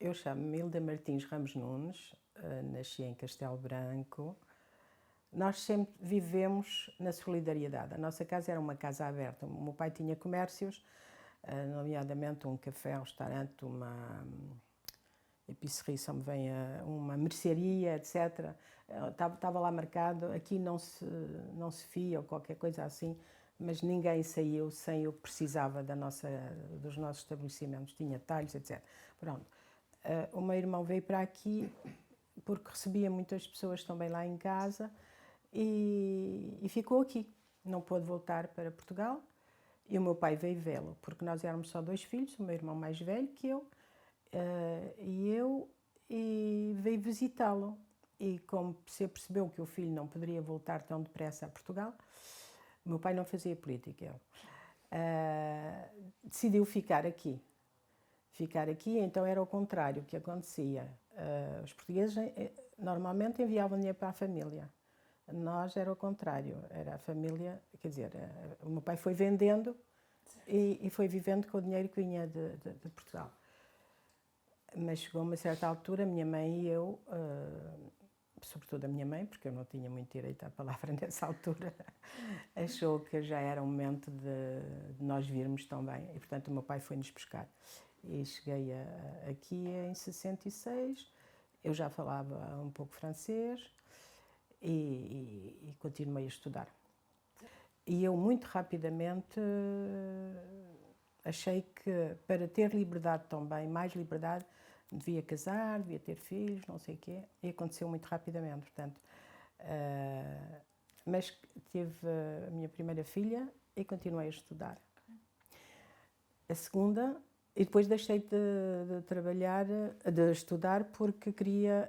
Eu chamo-me Hilda Martins Ramos Nunes, nasci em Castelo Branco. Nós sempre vivemos na solidariedade. A nossa casa era uma casa aberta. O meu pai tinha comércios, nomeadamente um café, um restaurante, uma épicerie, só me vem uma mercearia, etc. Estava lá marcado, aqui não se fia ou qualquer coisa assim, mas ninguém saiu sem o que precisava dos nossos estabelecimentos, tinha talhos, etc. Pronto. O meu irmão veio para aqui porque recebia muitas pessoas também lá em casa e ficou aqui. Não pôde voltar para Portugal e o meu pai veio vê-lo, porque nós éramos só 2 filhos, o meu irmão mais velho que eu, e veio visitá-lo. E como se percebeu que o filho não poderia voltar tão depressa a Portugal, o meu pai não fazia política, decidiu ficar aqui. Então era o contrário que acontecia. Os portugueses normalmente enviavam dinheiro para a família. Nós era o contrário, era a família, quer dizer, o meu pai foi vendendo e foi vivendo com o dinheiro que vinha de Portugal. Mas chegou a uma certa altura, a minha mãe e eu, sobretudo a minha mãe, porque eu não tinha muito direito à palavra nessa altura, achou que já era o momento de nós virmos também, e portanto o meu pai foi-nos buscar. E cheguei aqui em 66, eu já falava um pouco francês e continuei a estudar. E eu muito rapidamente achei que para ter liberdade também, mais liberdade, devia casar, devia ter filhos, não sei o quê, e aconteceu muito rapidamente, portanto. Mas tive a minha primeira filha e continuei a estudar. A segunda, e depois deixei de trabalhar, de estudar, porque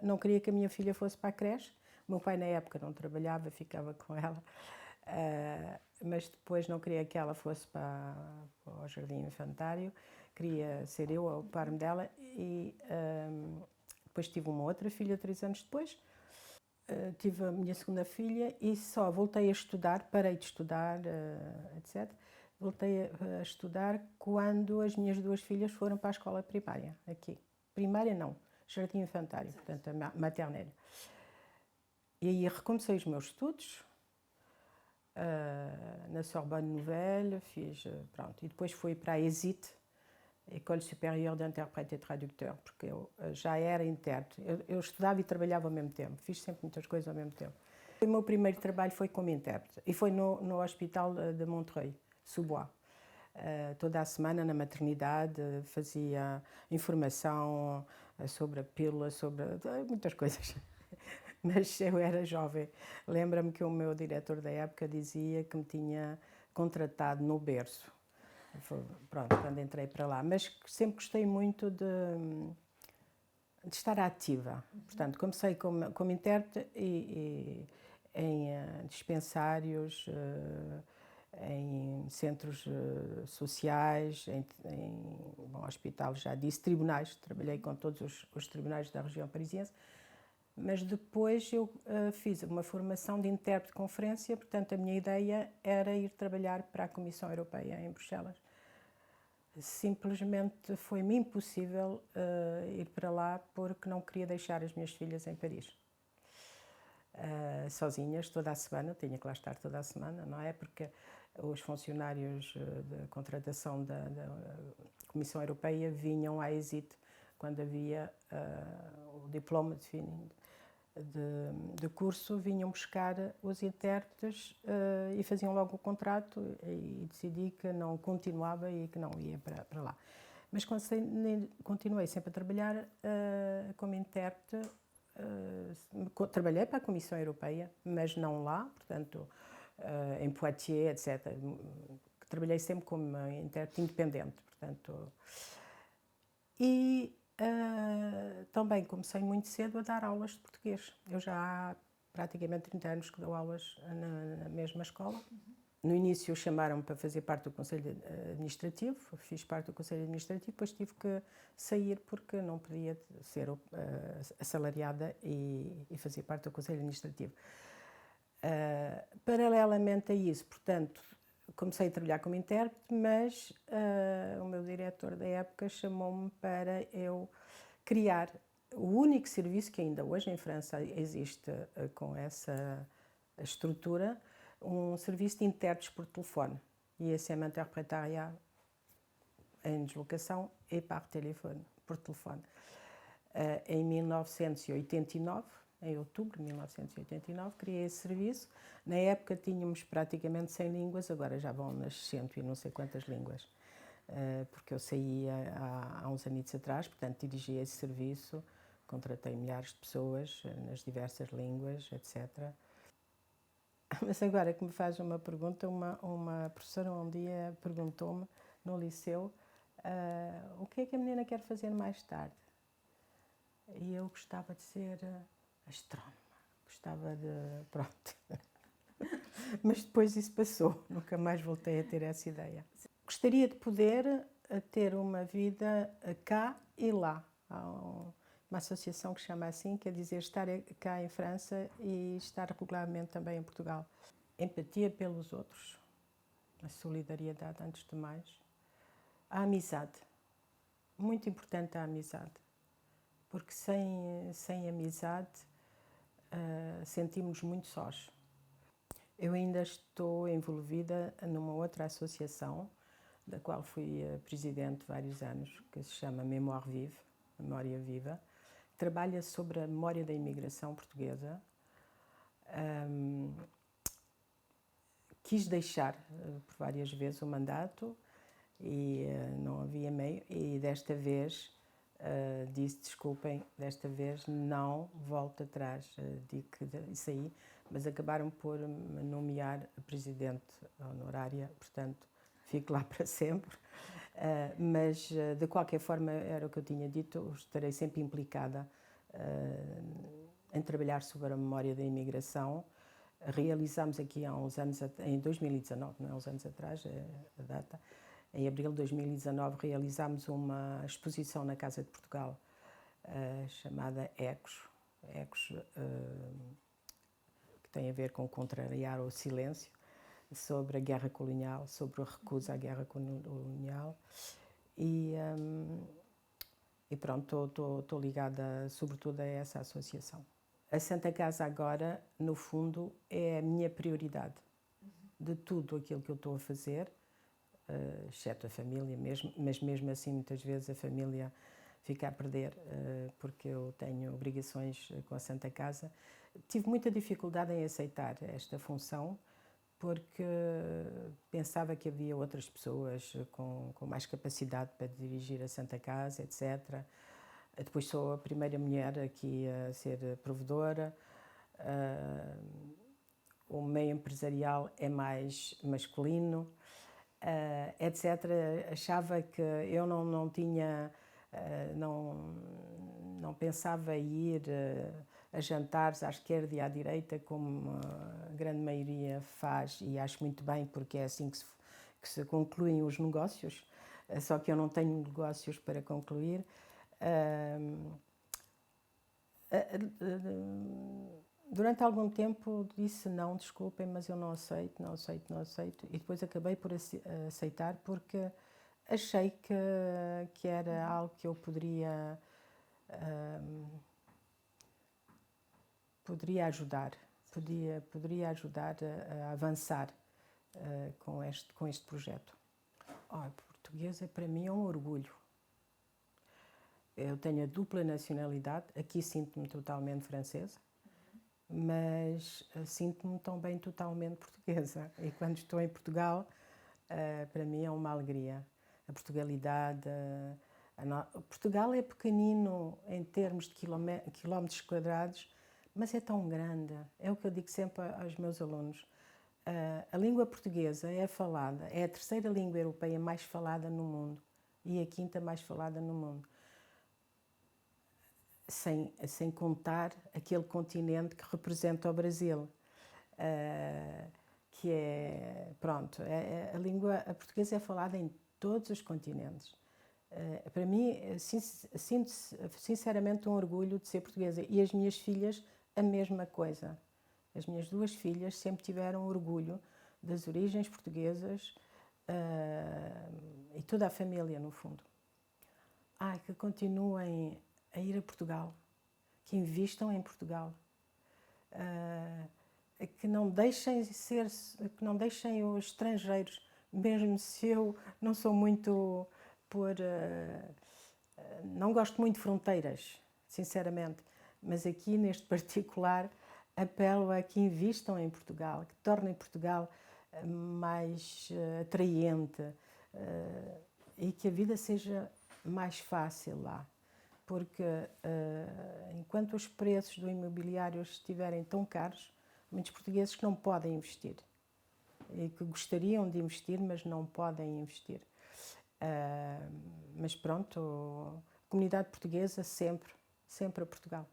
não queria que a minha filha fosse para a creche. O meu pai na época não trabalhava, ficava com ela, mas depois não queria que ela fosse para o jardim infantário, queria ser eu a ocupar-me dela e depois tive uma outra filha 3 anos depois. Tive a minha segunda filha e só voltei a estudar, parei de estudar, etc. Voltei a estudar quando as minhas 2 filhas foram para a escola primária, aqui. Primária não, jardim infantário, portanto, a maternelle. E aí recomecei os meus estudos, na Sorbonne Nouvelle, pronto, e depois fui para a ESIT, École Supérieure d'Interprète et Traducteur, porque eu já era intérprete. Eu estudava e trabalhava ao mesmo tempo, fiz sempre muitas coisas ao mesmo tempo. O meu primeiro trabalho foi como intérprete e foi no Hospital de Montreuil, Sous-Bois. Toda a semana na maternidade fazia informação sobre a pílula, sobre muitas coisas. Mas eu era jovem. Lembro-me que o meu diretor da época dizia que me tinha contratado no berço. Pronto, quando entrei para lá. Mas sempre gostei muito de estar ativa. Portanto, comecei como intérprete em dispensários, em centros sociais, em hospitais, já disse, tribunais. Trabalhei com todos os tribunais da região parisiense. Mas depois eu fiz uma formação de intérprete de conferência, portanto a minha ideia era ir trabalhar para a Comissão Europeia em Bruxelas. Simplesmente foi-me impossível ir para lá porque não queria deixar as minhas filhas em Paris. Sozinhas, toda a semana, tinha que lá estar toda a semana, não é? Porque os funcionários de contratação da Comissão Europeia vinham à ESIT quando havia o diploma de curso, vinham buscar os intérpretes e faziam logo o contrato e decidi que não continuava e que não ia para lá. Mas continuei sempre a trabalhar como intérprete. Trabalhei para a Comissão Europeia, mas não lá, portanto, em Poitiers, etc. Trabalhei sempre como intérprete independente, portanto. E também comecei muito cedo a dar aulas de português. Eu já há praticamente 30 anos que dou aulas na mesma escola. No início chamaram-me para fazer parte do Conselho Administrativo, fiz parte do Conselho Administrativo, depois tive que sair porque não podia ser assalariada e fazer parte do Conselho Administrativo. Paralelamente a isso, portanto, comecei a trabalhar como intérprete, mas o meu diretor da época chamou-me para eu criar o único serviço que ainda hoje em França existe com essa estrutura, um serviço de intérpretes por telefone. ISM Interpretariat em deslocação e par telefone, por telefone. Em 1989, em outubro de 1989, criei esse serviço. Na época tínhamos praticamente 100 línguas, agora já vão nas 100 e não sei quantas línguas. Porque eu saí há uns anos atrás, portanto dirigi esse serviço, contratei milhares de pessoas nas diversas línguas, etc. Mas agora que me faz uma pergunta, uma professora um dia perguntou-me no liceu o que é que a menina quer fazer mais tarde. E eu gostava de ser astrónoma, gostava de... pronto. Mas depois isso passou, nunca mais voltei a ter essa ideia. Gostaria de poder ter uma vida cá e lá. Há uma associação que chama assim, quer dizer, estar cá em França e estar regularmente também em Portugal. Empatia pelos outros, a solidariedade antes de mais. A amizade, muito importante a amizade, porque sem amizade sentimos-nos muito sós. Eu ainda estou envolvida numa outra associação, da qual fui presidente vários anos, que se chama Mémoire Vive, Memória Viva, que trabalha sobre a memória da imigração portuguesa. Quis deixar por várias vezes o mandato e não havia meio, e desta vez disse, desculpem, desta vez não volto atrás, digo que isso aí, mas acabaram por me nomear presidente honorária, portanto fico lá para sempre, mas de qualquer forma era o que eu tinha dito, estarei sempre implicada em trabalhar sobre a memória da imigração. Realizámos aqui há uns anos, em 2019, não é uns anos atrás, é a data, em abril de 2019 realizámos uma exposição na Casa de Portugal chamada Ecos, que tem a ver com contrariar o silêncio, sobre a guerra colonial, sobre a recusa à guerra colonial. E pronto, estou ligada sobretudo a essa associação. A Santa Casa agora, no fundo, é a minha prioridade de tudo aquilo que eu estou a fazer, exceto a família mesmo, mas mesmo assim muitas vezes a família fica a perder porque eu tenho obrigações com a Santa Casa. Tive muita dificuldade em aceitar esta função porque pensava que havia outras pessoas com mais capacidade para dirigir a Santa Casa, etc. Depois sou a primeira mulher aqui a ser provedora. O meio empresarial é mais masculino, etc. Achava que eu não tinha, não pensava em ir a jantares à esquerda e à direita, como a grande maioria faz, e acho muito bem, porque é assim que se concluem os negócios, só que eu não tenho negócios para concluir. Durante algum tempo disse não, desculpem, mas eu não aceito, e depois acabei por aceitar porque achei que era algo que eu poderia ajudar, poderia ajudar a avançar com este projeto. A portuguesa para mim é um orgulho. Eu tenho a dupla nacionalidade, aqui sinto-me totalmente francesa, mas sinto-me também totalmente portuguesa. E quando estou em Portugal, para mim é uma alegria. A Portugalidade. Portugal é pequenino em termos de quilómetros quadrados, mas é tão grande. É o que eu digo sempre aos meus alunos. A língua portuguesa é falada, é a terceira língua europeia mais falada no mundo e a quinta mais falada no mundo. Sem contar aquele continente que representa o Brasil, que é, pronto, a portuguesa é falada em todos os continentes. Para mim, sinto sinceramente um orgulho de ser portuguesa, e as minhas filhas a mesma coisa. As minhas duas filhas sempre tiveram orgulho das origens portuguesas e toda a família, no fundo. Que continuem a ir a Portugal, que invistam em Portugal, que não deixem os estrangeiros, mesmo se eu não sou muito não gosto muito de fronteiras, sinceramente, mas aqui neste particular apelo a que invistam em Portugal, que tornem Portugal mais atraente e que a vida seja mais fácil lá. Porque enquanto os preços do imobiliário estiverem tão caros, muitos portugueses que não podem investir e que gostariam de investir, mas não podem investir. Mas pronto, a comunidade portuguesa sempre a Portugal.